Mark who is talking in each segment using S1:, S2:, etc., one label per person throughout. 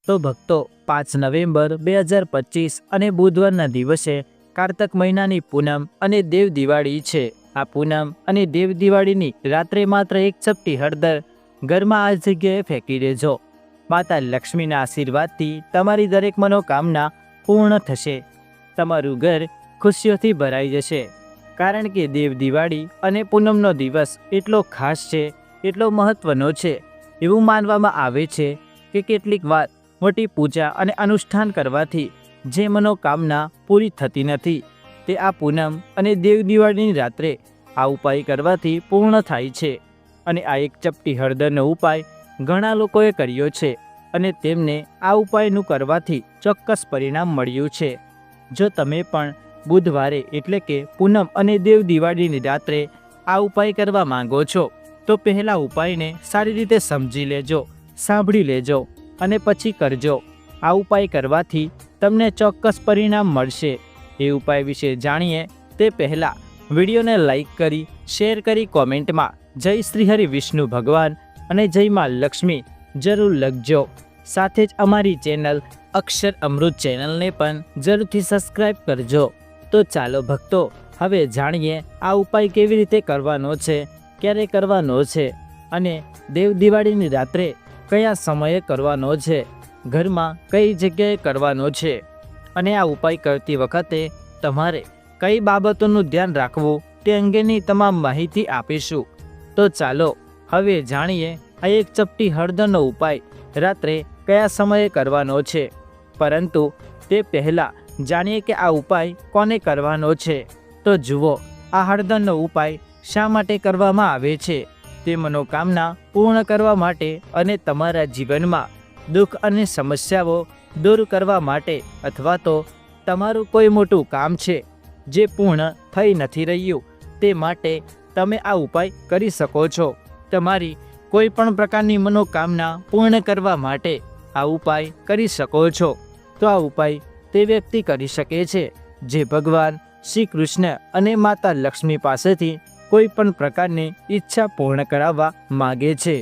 S1: તો ભક્તો 5 નવેમ્બર 2025 અને બુધવારના દિવસે કારતક મહિનાની પૂનમ અને દેવ દિવાળી છે। આ પૂનમ અને દેવ દિવાળીની રાત્રે માત્ર એક ચપટી હળદર ઘરમાં આ જગ્યાએ ફેંકી દેજો। માતા લક્ષ્મીના આશીર્વાદથી તમારી દરેક મનોકામના પૂર્ણ થશે। તમારું ઘર ખુશીઓથી ભરાઈ જશે, કારણ કે દેવ દિવાળી અને પૂનમનો દિવસ એટલો ખાસ છે, એટલો મહત્વનો છે। એવું માનવામાં આવે છે કે કેટલીક વાર મોટી પૂજા અને અનુષ્ઠાન કરવાથી જે મનોકામના પૂરી થતી નથી, તે આ પૂનમ અને દેવ દિવાળીની રાત્રે આ ઉપાય કરવાથી પૂર્ણ થાય છે। અને આ એક ચપટી હળદરનો ઉપાય ઘણા લોકોએ કર્યો છે અને તેમને આ ઉપાયનું કરવાથી ચોક્કસ પરિણામ મળ્યું છે। જો તમે પણ બુધવારે એટલે કે પૂનમ અને દેવ દિવાળીની રાત્રે આ ઉપાય કરવા માંગો છો, તો પહેલા ઉપાયને સારી રીતે સમજી લેજો, સાંભળી લેજો અને પછી કરજો। આ ઉપાય કરવાથી તમને ચોક્કસ પરિણામ મળશે। એ ઉપાય વિશે જાણીએ તે પહેલાં વિડીયોને લાઈક કરી, શેર કરી, કોમેન્ટમાં જય શ્રી હરિ વિષ્ણુ ભગવાન અને જય માં લક્ષ્મી જરૂર લખજો। સાથે જ અમારી ચેનલ અક્ષર અમૃત ચેનલને પણ જરૂરથી સબસ્ક્રાઈબ કરજો। તો ચાલો ભક્તો, હવે જાણીએ આ ઉપાય કેવી રીતે કરવાનો છે, ક્યારે કરવાનો છે અને દેવ દિવાળીની રાત્રે કયા સમયે કરવાનો છે, ઘરમાં કઈ જગ્યાએ કરવાનો છે અને આ ઉપાય કરતી વખતે તમારે કઈ બાબતોનું ધ્યાન રાખવું તે અંગેની તમામ માહિતી આપીશું। તો ચાલો હવે જાણીએ આ એક ચપટી હળદરનો ઉપાય રાત્રે કયા સમયે કરવાનો છે। પરંતુ તે પહેલાં જાણીએ કે આ ઉપાય કોને કરવાનો છે। તો જુઓ, આ હળદરનો ઉપાય શા માટે કરવામાં આવે છે? તે મનોકામના પૂર્ણ કરવા માટે અને તમારા જીવનમાં દુઃખ અને સમસ્યાઓ દૂર કરવા માટે, અથવા તો તમારું કોઈ મોટું કામ છે જે પૂર્ણ થઈ નથી રહ્યું, તે માટે તમે આ ઉપાય કરી શકો છો। તમારી કોઈ પણ પ્રકારની મનોકામના પૂર્ણ કરવા માટે આ ઉપાય કરી શકો છો। તો આ ઉપાય તે વ્યક્તિ કરી શકે છે જે ભગવાન શ્રી કૃષ્ણ અને માતા લક્ષ્મી પાસેથી કોઈ પણ પ્રકારની ઈચ્છા પૂર્ણ કરાવવા માગે છે।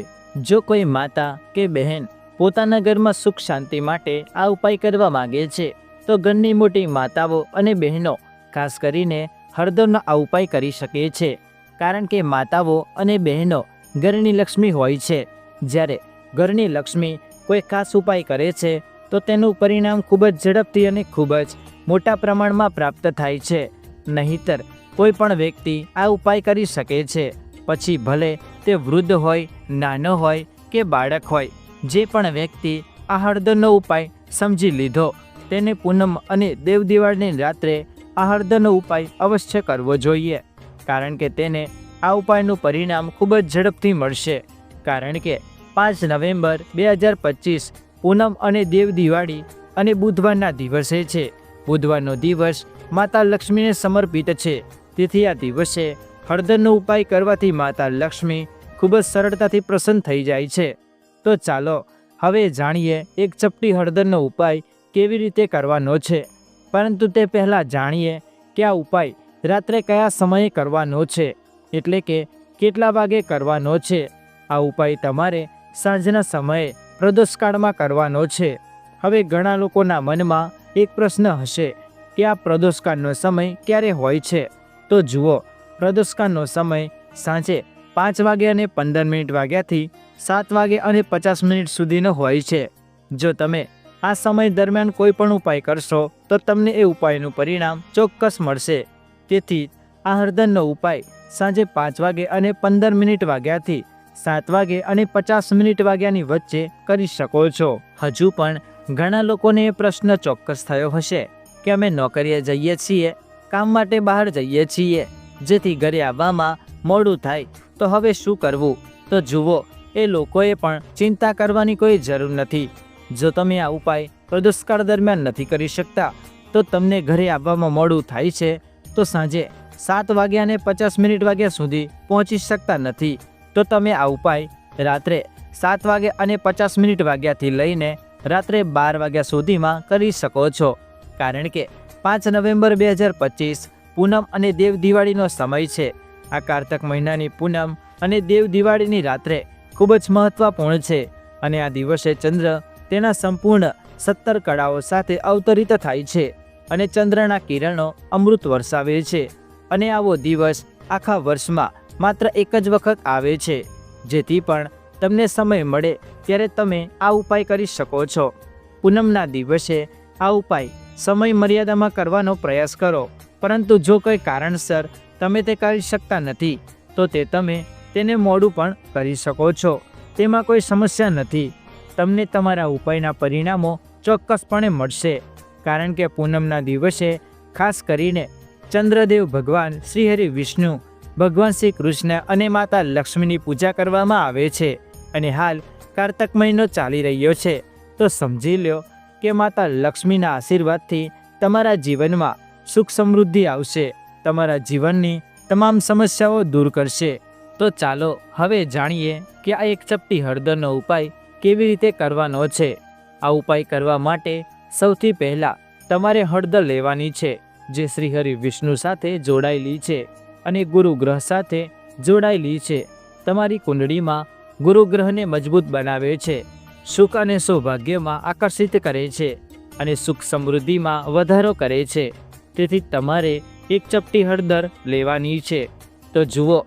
S1: જો કોઈ માતા કે બહેન પોતાના ઘરમાં સુખ શાંતિ માટે આ ઉપાય કરવા માગે છે, તો ઘરની મોટી માતાઓ અને બહેનો ખાસ કરીને હળદરનો આ ઉપાય કરી શકે છે, કારણ કે માતાઓ અને બહેનો ઘરની લક્ષ્મી હોય છે। જ્યારે ઘરની લક્ષ્મી કોઈ ખાસ ઉપાય કરે છે તો તેનું પરિણામ ખૂબ જ ઝડપથી અને ખૂબ જ મોટા પ્રમાણમાં પ્રાપ્ત થાય છે। નહીંતર કોઈ પણ વ્યક્તિ આ ઉપાય કરી શકે છે, પછી ભલે તે વૃદ્ધ હોય, નાનો હોય કે બાળક હોય, જે પણ વ્યક્તિ આ હળદરનો ઉપાય સમજી લીધો તેને પૂનમ અને દેવ દિવાળીની રાત્રે આ હળદરનો ઉપાય અવશ્ય કરવો જોઈએ, કારણ કે તેને આ ઉપાયનું પરિણામ ખૂબ જ ઝડપથી મળશે। કારણ કે 5 નવેમ્બર 2025 પૂનમ અને દેવ દિવાળી અને બુધવારના દિવસે છે। બુધવારનો દિવસ માતા લક્ષ્મીને સમર્પિત છે, તેથી આ દિવસે હળદરનો ઉપાય કરવાથી માતા લક્ષ્મી ખૂબ જ સરળતાથી પ્રસન્ન થઈ જાય છે। તો ચાલો હવે જાણીએ એક ચપટી હળદરનો ઉપાય કેવી રીતે કરવાનો છે। પરંતુ તે પહેલાં જાણીએ કે આ ઉપાય રાત્રે કયા સમયે કરવાનો છે, એટલે કે કેટલા વાગે કરવાનો છે। આ ઉપાય તમારે સાંજના સમયે પ્રદોષકાળમાં કરવાનો છે। હવે ઘણા લોકોના મનમાં એક પ્રશ્ન હશે કે આ પ્રદોષકાળનો સમય ક્યારે હોય છે? તો જુઓ, પ્રદોષકાળનો સમય સાંજે 5 વાગે અને 15 વાગ્યાથી 7 વાગે અને 50 સુધીનો હોય છે। જો તમે આ સમય દરમિયાન કોઈ પણ ઉપાય કરશો તો તમને એ ઉપાયનું પરિણામ ચોક્કસ મળશે। તેથી આ હળદરનો ઉપાય સાંજે 5 વાગે અને 15 વાગ્યાથી 7 વાગે અને 50 વાગ્યાની વચ્ચે કરી શકો છો। હજુ પણ ઘણા લોકોને એ પ્રશ્ન ચોક્કસ થયો હશે કે અમે નોકરીએ જઈએ છીએ, કામ માટે બહાર જઈએ છીએ, જેથી ઘરે આવવામાં મોડું થાય, તો હવે શું કરવું? તો જુઓ, એ લોકોએ પણ ચિંતા કરવાની કોઈ જરૂર નથી। જો તમે આ ઉપાય પ્રદોષકાળ દરમિયાન નથી કરી શકતા, તો તમને ઘરે આવવામાં મોડું થાય છે, તો સાંજે 7 વાગ્યા અને 50 વાગ્યા સુધી પહોંચી શકતા નથી, તો તમે આ ઉપાય રાત્રે 7 વાગે અને 50 વાગ્યાથી લઈને રાત્રે 12 વાગ્યા સુધીમાં કરી શકો છો। કારણ કે 5 નવેમ્બર 2025 પૂનમ અને દેવ દિવાળીનો સમય છે। આ કારતક મહિનાની પૂનમ અને દેવ દિવાળીની રાત્રે ખૂબ જ મહત્વપૂર્ણ છે અને આ દિવસે ચંદ્ર તેના સંપૂર્ણ 17 કળાઓ સાથે અવતરિત થાય છે અને ચંદ્રના કિરણો અમૃત વરસાવે છે. અને આવો દિવસ આખા વર્ષમાં માત્ર એક જ વખત આવે છે. જેથી પણ તમને સમય મળે ત્યારે તમે આ ઉપાય કરી શકો છો. પૂનમના દિવસે આ ઉપાય સમય મર્યાદામાં કરવાનો પ્રયાસ કરો. પરંતુ જો કોઈ કારણસર તમે તે કરી શકતા નથી તો તમે તેને મોડું પણ કરી શકો છો. તેમાં કોઈ સમસ્યા નથી. તમને તમારા ઉપાયના પરિણામો ચોક્કસપણે મળશે. કારણ કે પૂનમના દિવસે ખાસ કરીને ચંદ્રદેવ ભગવાન શ્રી હરિ વિષ્ણુ, ભગવાન શ્રી કૃષ્ણ અને માતા લક્ષ્મીની પૂજા કરવામાં આવે છે. અને હાલ કારતક મહિનો ચાલી રહ્યો છે તો સમજી લો કે માતા લક્ષ્મીના આશીર્વાદથી તમારા જીવનમાં સુખ સમૃદ્ધિ આવશે. તમારા જીવનની તમામ સમસ્યાઓ દૂર કરશે. તો ચાલો હવે જાણીએ કે આ એક ચપટી હળદરનો ઉપાય કેવી રીતે કરવાનો છે. આ ઉપાય કરવા માટે સૌથી પહેલાં તમારે હળદર લેવાની છે જે શ્રી હરિ વિષ્ણુ સાથે જોડાયેલી છે અને ગુરુ ગ્રહ સાથે જોડાયેલી છે. તમારી કુંડળીમાં ગુરુ ગ્રહને મજબૂત બનાવે છે, સુખ અને સૌભાગ્યમાં આકર્ષિત કરે છે અને સુખ સમૃદ્ધિમાં વધારો કરે છે. તેથી તમારે એક ચપટી હળદર લેવાની છે. તો જુઓ,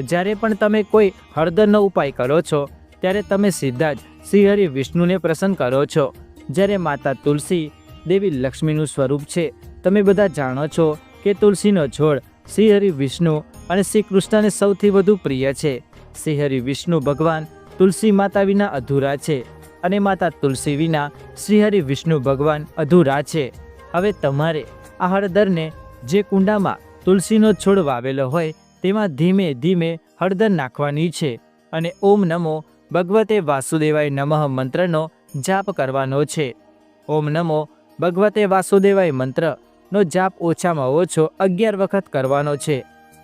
S1: જ્યારે પણ તમે કોઈ હળદરનો ઉપાય કરો છો ત્યારે તમે સીધા જ શ્રી હરિ વિષ્ણુને પ્રસન્ન કરો છો. જ્યારે માતા તુલસી દેવી લક્ષ્મીનું સ્વરૂપ છે. તમે બધા જાણો છો કે તુલસીનો છોડ શ્રી હરિ વિષ્ણુ અને શ્રી કૃષ્ણને સૌથી વધુ પ્રિય છે. શ્રી હરિ વિષ્ણુ ભગવાન તુલસી માતા વિના અધૂરા છે અને માતા તુલસી વિના શ્રી હરિ વિષ્ણુ ભગવાન અધૂરા છે. હવે તમારે આ હળદરને જે કુંડામાં તુલસીનો છોડ વાવેલો હોય તેમાં ધીમે ધીમે હળદર નાખવાની છે અને ઓમ નમો ભગવતે વાસુદેવાય નમઃ મંત્રનો જાપ કરવાનો છે. ઓમ નમો ભગવતે વાસુદેવાય મંત્રનો જાપ ઓછામાં ઓછો 11 વખત કરવાનો છે.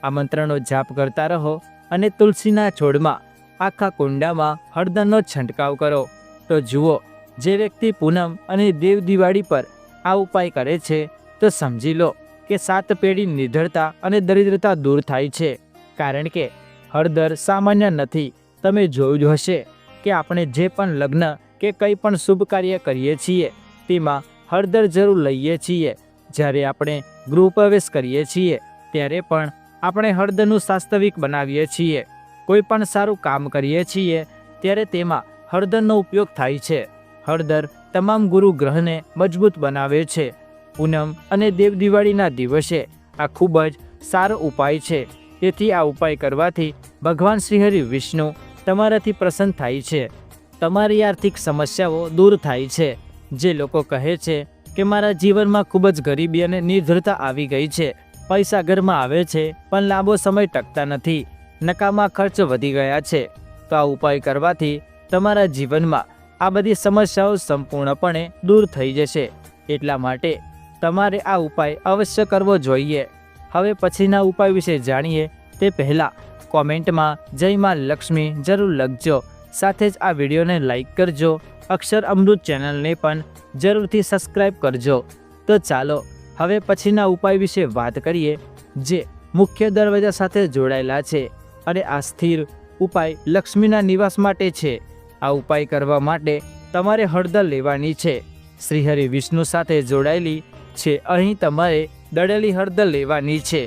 S1: આ મંત્રનો જાપ કરતા રહો અને તુલસીના છોડમાં આખા કુંડામાં હળદરનો છંટકાવ કરો. તો જુઓ, જે વ્યક્તિ પૂનમ અને દેવ દિવાળી પર આ ઉપાય કરે છે તો સમજી લો કે 7 પેઢી નિર્ધરતા અને દરિદ્રતા દૂર થાય છે. કારણ કે હળદર સામાન્ય નથી. તમે જોયું જ હશે કે આપણે જે પણ લગ્ન કે કંઈ પણ શુભ કાર્ય કરીએ છીએ તેમાં હળદર જરૂર લઈએ છીએ. જ્યારે આપણે ગૃહ પ્રવેશ કરીએ છીએ ત્યારે પણ આપણે હળદરનું વાસ્તવિક બનાવીએ છીએ. કોઈ પણ સારું કામ કરીએ છીએ ત્યારે તેમાં હળદરનો ઉપયોગ થાય છે. હળદર તમામ ગુરુ ગ્રહને મજબૂત બનાવે છે. પૂનમ અને દેવ દિવાળીના દિવસે આ ખૂબ જ સારો ઉપાય છે. તેથી આ ઉપાય કરવાથી ભગવાન શ્રી હરિ વિષ્ણુ તમારાથી પ્રસન્ન થાય છે. તમારી આર્થિક સમસ્યાઓ દૂર થાય છે. જે લોકો કહે છે કે મારા જીવનમાં ખૂબ જ ગરીબી અને નિર્ધરતા આવી ગઈ છે, પૈસા ઘરમાં આવે છે પણ લાંબો સમય ટકતા નથી, નકામા ખર્ચ વધી ગયા છે, તો આ ઉપાય કરવાથી તમારા જીવનમાં આ બધી સમસ્યાઓ સંપૂર્ણપણે દૂર થઈ જશે. એટલા માટે તમારે આ ઉપાય અવશ્ય કરવો જોઈએ. હવે પછીના ઉપાય વિશે જાણીએ તે પહેલાં કોમેન્ટમાં જય માં લક્ષ્મી જરૂર લખજો. સાથે જ આ વિડીયોને લાઈક કરજો. અક્ષર અમૃત ચેનલને પણ જરૂરથી સબસ્ક્રાઈબ કરજો. તો ચાલો હવે પછીના ઉપાય વિશે વાત કરીએ જે મુખ્ય દરવાજા સાથે જોડાયેલા છે અને આ સ્થિર ઉપાય લક્ષ્મીના નિવાસ માટે છે. આ ઉપાય કરવા માટે તમારે હળદર લેવાની છે. શ્રી હરિ વિષ્ણુ સાથે જોડાયેલી છે. અહીં તમારે દળેલી હળદર લેવાની છે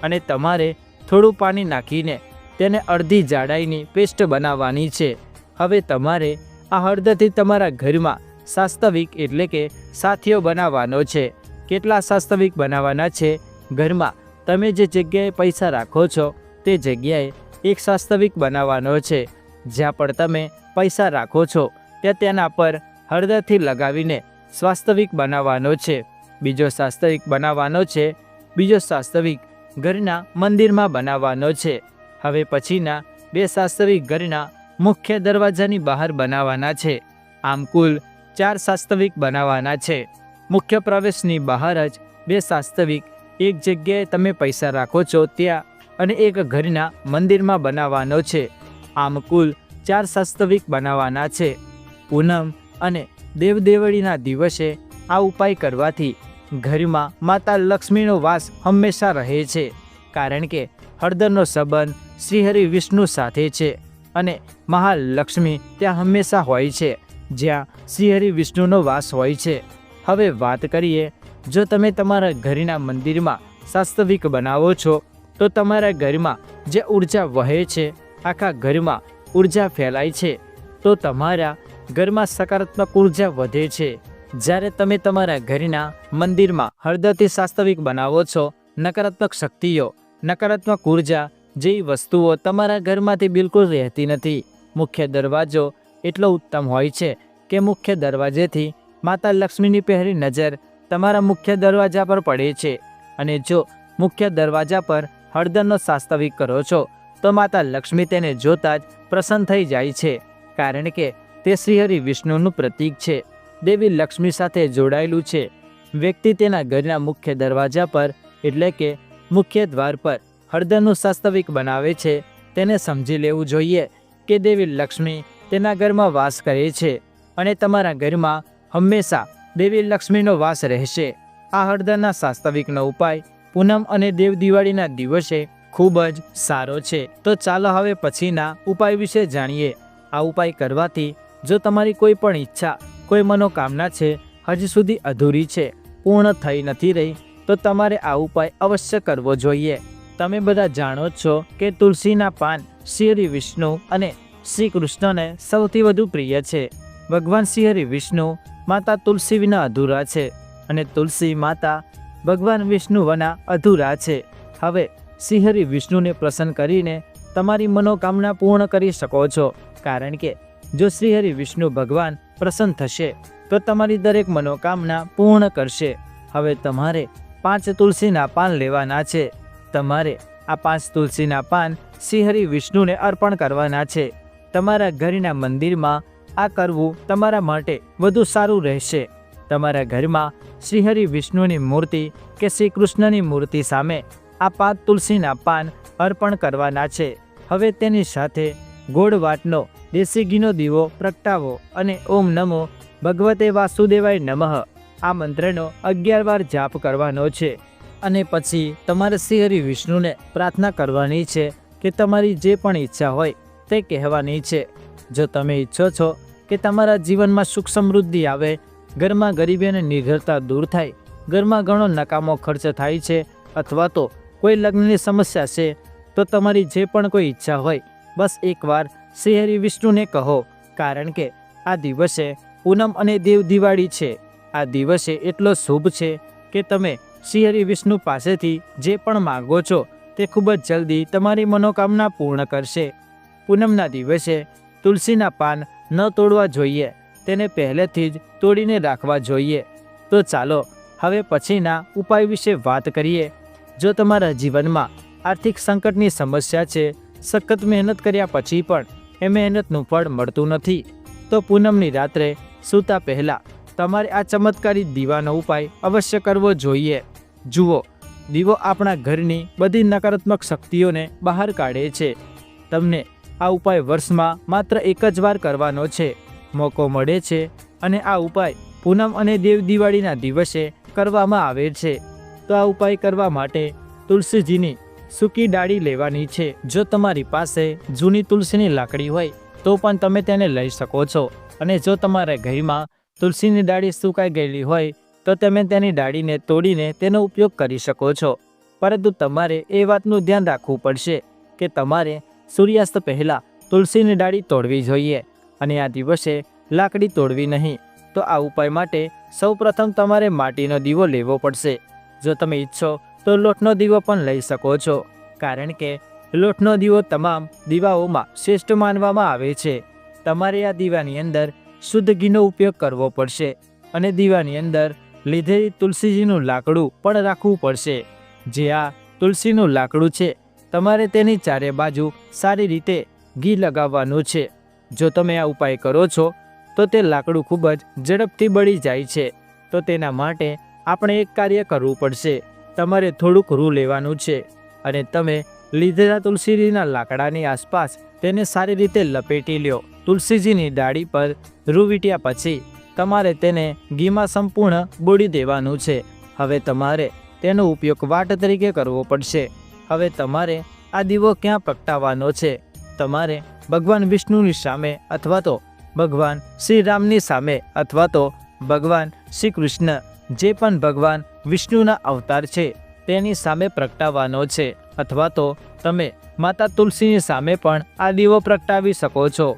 S1: અને તમારે થોડું પાણી નાખીને તેને અડધી જાડાઈની પેસ્ટ બનાવવાની છે. હવે તમારે આ હળદરથી તમારા ઘરમાં વાસ્તવિક એટલે કે સાથીઓ બનાવવાનો છે. કેટલા વાસ્તવિક બનાવવાના છે? ઘરમાં તમે જે જગ્યાએ પૈસા રાખો છો તે જગ્યાએ એક વાસ્તવિક બનાવવાનો છે. જ્યાં પણ તમે પૈસા રાખો છો ત્યાં તેના પર હળદરથી લગાવીને વાસ્તવિક બનાવવાનો છે. બીજો વાસ્તવિક બનાવવાનો છે. બીજો વાસ્તવિક ઘરના મંદિરમાં બનાવવાનો છે. હવે પછીના 2 વાસ્તવિક ઘરના મુખ્ય દરવાજાની બહાર બનાવવાના છે. આમ કુલ 4 વાસ્તવિક બનાવવાના છે. મુખ્ય પ્રવેશની બહાર જ 2 વાસ્તવિક, એક જગ્યાએ તમે પૈસા રાખો છો ત્યાં અને એક ઘરના મંદિરમાં બનાવવાનો છે. આમ કુલ 4 વાસ્તવિક બનાવવાના છે. પૂનમ અને દેવ દિવાળીના દિવસે આ ઉપાય કરવાથી ઘરમાં માતા લક્ષ્મીનો વાસ હંમેશા રહે છે. કારણ કે હળદરનો સંબંધ શ્રી હરિ વિષ્ણુ સાથે છે અને મહાલક્ષ્મી ત્યાં હંમેશા હોય છે. જ્યાં શ્રીહરિ વિષ્ણુનો વાસ હોય છે. હવે વાત કરીએ, જો તમે તમારા ઘરના મંદિરમાં વાસ્તવિક બનાવો છો તો તમારા ઘરમાં જે ઉર્જા વહે છે, આખા ઘરમાં ઉર્જા ફેલાય છે, તો તમારા ઘરમાં સકારાત્મક ઉર્જા વધે છે. જ્યારે તમે તમારા ઘરના મંદિરમાં હળદરથી વાસ્તવિક બનાવો છો, નકારાત્મક શક્તિઓ, નકારાત્મક ઉર્જા જેવી વસ્તુઓ તમારા ઘરમાંથી બિલકુલ રહેતી નથી. મુખ્ય દરવાજો એટલો ઉત્તમ હોય છે કે મુખ્ય દરવાજેથી માતા લક્ષ્મીની પહેલી નજર તમારા મુખ્ય દરવાજા પર પડે છે. અને જો મુખ્ય દરવાજા પર હળદરનો વાસ્તવિક કરો છો તો માતા લક્ષ્મી તેને જોતાં જ પ્રસન્ન થઈ જાય છે, કારણ કે તે શ્રીહરિ વિષ્ણુનું પ્રતીક છે, દેવી લક્ષ્મી સાથે જોડાયેલું છે. વ્યક્તિ તેના ઘરના મુખ્ય દરવાજા પર એટલે કે મુખ્ય દ્વાર પર હળદરનું વાસ્તવિક બનાવે છે, તેને સમજી લેવું જોઈએ કે દેવી લક્ષ્મી તેના ઘરમાં વાસ કરે છે અને તમારા ઘરમાં હંમેશા દેવી લક્ષ્મીનો વાસ રહેશે. આ હળદરના વાસ્તવિકનો ઉપાય પૂનમ અને દેવ દિવાળીના દિવસે ખૂબ જ સારો છે. તો ચાલો હવે પછીના ઉપાય વિશે જાણીએ. આ ઉપાય કરવાથી જો તમારી કોઈ પણ ઈચ્છા, કોઈ મનોકામના છે હજી સુધી અધૂરી છે, પૂર્ણ થઈ નથી રહી, તો તમારે આ ઉપાય અવશ્ય કરવો જોઈએ. તમે બધા જાણો જ છો કે તુલસીના પાન શ્રીહરિ વિષ્ણુ અને શ્રી કૃષ્ણને સૌથી વધુ પ્રિય છે. ભગવાન શ્રીહરિ વિષ્ણુ માતા તુલસી વિના અધૂરા છે અને તુલસી માતા ભગવાન વિષ્ણુ વિના અધૂરા છે. હવે શ્રીહરિ વિષ્ણુને પ્રસન્ન કરીને તમારી મનોકામના પૂર્ણ કરી શકો છો, કારણ કે જો શ્રીહરિ વિષ્ણુ ભગવાન પ્રસન્ન થશે તો તમારી દરેક મનોકામના પૂર્ણ કરશે. હવે તમારે 5 તુલસીના પાન લેવાના છે. તમારે આ 5 તુલસીના પાન શ્રીહરિ વિષ્ણુને અર્પણ કરવાના છે. તમારા ઘરના મંદિરમાં આ કરવું તમારા માટે વધુ સારું રહેશે. તમારા ઘરમાં શ્રીહરિ વિષ્ણુની મૂર્તિ કે શ્રી કૃષ્ણની મૂર્તિ સામે આ 5 તુલસીના પાન અર્પણ કરવાના છે. હવે તેની સાથે ગોળ વાટનો દેશી ઘીનો દીવો પ્રગટાવો અને ઓમ નમો ભગવતે વાસુદેવાય નમઃ આ મંત્રનો 11 વાર જાપ કરવાનો છે. અને પછી તમારે શ્રીહરિ વિષ્ણુને પ્રાર્થના કરવાની છે કે તમારી જે પણ ઈચ્છા હોય તે કહેવાની છે. જો તમે ઈચ્છો છો કે તમારા જીવનમાં સુખ સમૃદ્ધિ આવે, ઘરમાં ગરીબી અને નિર્ધરતા દૂર થાય, ઘરમાં ઘણો નકામો ખર્ચ થાય છે, અથવા તો કોઈ લગ્નની સમસ્યા છે, તો તમારી જે પણ કોઈ ઈચ્છા હોય બસ એકવાર શ્રીહરિ વિષ્ણુને કહો, કારણ કે આ દિવસે પૂનમ અને દેવ દિવાળી છે. આ દિવસે એટલો શુભ છે કે તમે શ્રીહરિ વિષ્ણુ પાસેથી જે પણ માગો છો તે ખૂબ જ જલ્દી તમારી મનોકામના પૂર્ણ કરશે. પૂનમના દિવસે તુલસીના પાન ન તોડવા જોઈએ, તેને પહેલેથી જ તોડીને રાખવા જોઈએ. તો ચાલો હવે પછીના ઉપાય વિશે વાત કરીએ. જો તમારા જીવનમાં આર્થિક સંકટની સમસ્યા છે, સખત મહેનત કર્યા પછી પણ એ મહેનતનું ફળ મળતું નથી, તો પૂનમની રાત્રે સૂતા પહેલાં તમારે આ ચમત્કારી દીવાનો ઉપાય અવશ્ય કરવો જોઈએ. જુઓ, દીવો આપણા ઘરની બધી નકારાત્મક શક્તિઓને બહાર કાઢે છે. તમને આ ઉપાય વર્ષમાં માત્ર એક જ વાર કરવાનો છે, મોકો મળે છે, અને આ ઉપાય પૂનમ અને દેવ દિવાળીના દિવસે કરવામાં આવે છે. તો આ ઉપાય કરવા માટે તુલસીજીની સૂકી ડાળી લેવાની છે. જો તમારી પાસે જૂની તુલસીની લાકડી હોય તો પણ તમે તેને લઈ શકો છો, અને જો તમારા ઘરમાં તુલસીની ડાળી સુકાઈ ગયેલી હોય તો તમે તેની ડાળીને તોડીને તેનો ઉપયોગ કરી શકો છો. પરંતુ તમારે એ વાતનું ધ્યાન રાખવું પડશે કે તમારે સૂર્યાસ્ત પહેલાં તુલસીની ડાળી તોડવી જોઈએ અને આ દિવસે લાકડી તોડવી નહીં. તો આ ઉપાય માટે સૌપ્રથમ તમારે માટીનો દીવો લેવો પડશે. જો તમે ઈચ્છો તો લોટનો દીવો પણ લઈ શકો છો, કારણ કે લોટનો દીવો તમામ દીવાઓમાં શ્રેષ્ઠ માનવામાં આવે છે. તમારે આ દીવાની અંદર શુદ્ધ ઘીનો ઉપયોગ કરવો પડશે અને દીવાની અંદર લીધેલી તુલસીજીનું લાકડું પણ રાખવું પડશે. જે આ તુલસીનું લાકડું છે, તમારે તેની ચારે બાજુ સારી રીતે ઘી લગાવવાનું છે. જો તમે આ ઉપાય કરો છો તો તે લાકડું ખૂબ જ ઝડપથી બળી જાય છે. તો તેના માટે આપણે એક કાર્ય કરવું પડશે. તમારે થોડુંક રૂ લેવાનું છે અને તમે લીધેલા તુલસીજીના લાકડાની આસપાસ તેને સારી રીતે લપેટી લ્યો. તુલસીજીની ડાળી પર રૂ વીંટ્યા પછી તમારે તેને ઘીમાં સંપૂર્ણ બોળી દેવાનું છે. હવે તમારે તેનો ઉપયોગ વાટ તરીકે કરવો પડશે. હવે તમારે આ દીવો ક્યાં પ્રગટાવવાનો છે? તમારે ભગવાન વિષ્ણુની સામે અથવા તો ભગવાન શ્રી રામની સામે અથવા તો ભગવાન શ્રી કૃષ્ણ જે પણ ભગવાન વિષ્ણુના અવતાર છે તેની સામે પ્રગટાવવાનો છે, અથવા તો તમે માતા તુલસીની સામે પણ આ દીવો પ્રગટાવી શકો છો.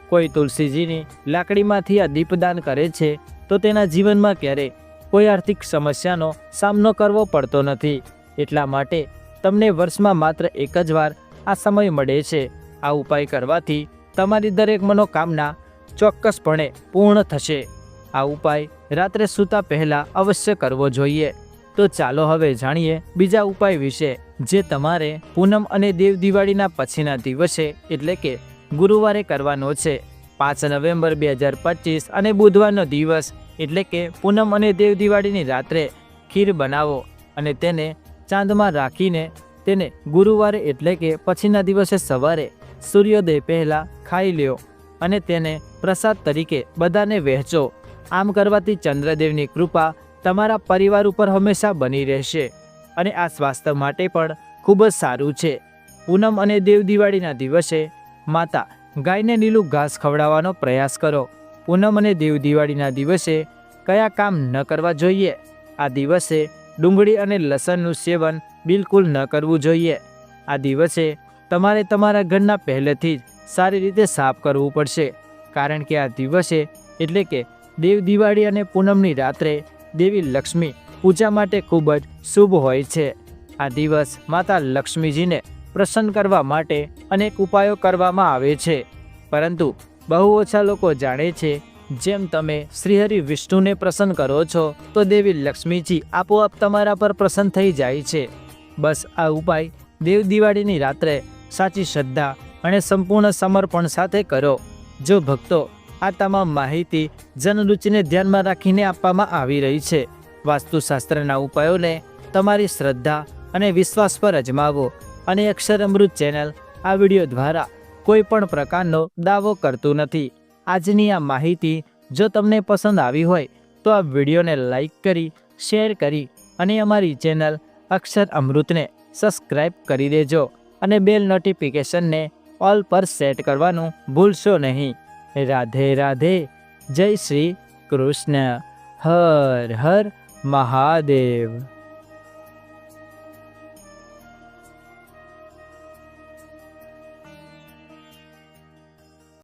S1: કોઈ તુલસીજીની લાકડીમાંથી આ દીપદાન કરે છે તો તેના જીવનમાં ક્યારેય કોઈ આર્થિક સમસ્યાનો સામનો કરવો પડતો નથી. એટલા માટે તમને વર્ષમાં માત્ર એક જ વાર આ સમય મળે છે. આ ઉપાય કરવાથી તમારી દરેક મનોકામના ચોક્કસપણે પૂર્ણ થશે. આ ઉપાય રાત્રે સૂતા પહેલાં અવશ્ય કરવો જોઈએ. તો ચાલો હવે જાણીએ બીજા ઉપાય વિશે, જે તમારે પૂનમ અને દેવ દિવાળીના પછીના દિવસે એટલે કે ગુરુવારે કરવાનો છે. 5 નવેમ્બર 2025 અને બુધવારનો દિવસ એટલે કે પૂનમ અને દેવ દિવાળીની રાત્રે ખીર બનાવો અને તેને ચાંદમાં રાખીને તેને ગુરુવારે એટલે કે પછીના દિવસે સવારે સૂર્યોદય પહેલાં ખાઈ લ્યો અને તેને પ્રસાદ તરીકે બધાને વહેંચો. આમ કરવાથી ચંદ્રદેવની કૃપા તમારા પરિવાર ઉપર હંમેશા બની રહેશે અને આ સ્વાસ્થ્ય માટે પણ ખૂબ જ સારું છે. પૂનમ અને દેવ દિવાળીના દિવસે માતા ગાયને લીલું ઘાસ ખવડાવવાનો પ્રયાસ કરો. પૂનમ અને દેવ દિવાળીના દિવસે કયા કામ ન કરવા જોઈએ? આ દિવસે ડુંગળી અને લસણનું સેવન બિલકુલ ન કરવું જોઈએ. આ દિવસે તમારે તમારા ઘરના પહેલેથી જ સારી રીતે સાફ કરવું પડશે, કારણ કે આ દિવસે એટલે કે દેવ દિવાળી અને પૂનમની રાત્રે દેવી લક્ષ્મી પૂજા માટે ખૂબ જ શુભ હોય છે. આ દિવસ માતા લક્ષ્મીજીને પ્રસન્ન કરવા માટે અનેક ઉપાયો કરવામાં આવે છે, પરંતુ બહુ ઓછા લોકો જાણે છે. જેમ તમે શ્રીહરિ વિષ્ણુને પ્રસન્ન કરો છો તો દેવી લક્ષ્મીજી આપોઆપ તમારા પર પ્રસન્ન થઈ જાય છે. બસ આ ઉપાય દેવ દિવાળીની રાત્રે સાચી શ્રદ્ધા અને સંપૂર્ણ સમર્પણ સાથે કરો. જો ભક્તો, આ તમામ માહિતી જનરુચિને ધ્યાનમાં રાખીને આપવામાં આવી રહી છે. વાસ્તુશાસ્ત્રના ઉપાયોને તમારી શ્રદ્ધા અને વિશ્વાસ પર અજમાવો અને અક્ષર અમૃત ચેનલ આ વિડીયો દ્વારા કોઈ પણ પ્રકારનો દાવો કરતું નથી. આજની આ માહિતી જો તમને પસંદ આવી હોય તો આ વિડીયોને લાઈક કરી, શેર કરી અને અમારી ચેનલ અક્ષર અમૃતને સબસ્ક્રાઈબ કરી દેજો અને બેલ નોટિફિકેશનને ઓલ પર સેટ કરવાનું ભૂલશો નહીં. રાધે રાધે. જય શ્રી કૃષ્ણ. હર હર મહાદેવ.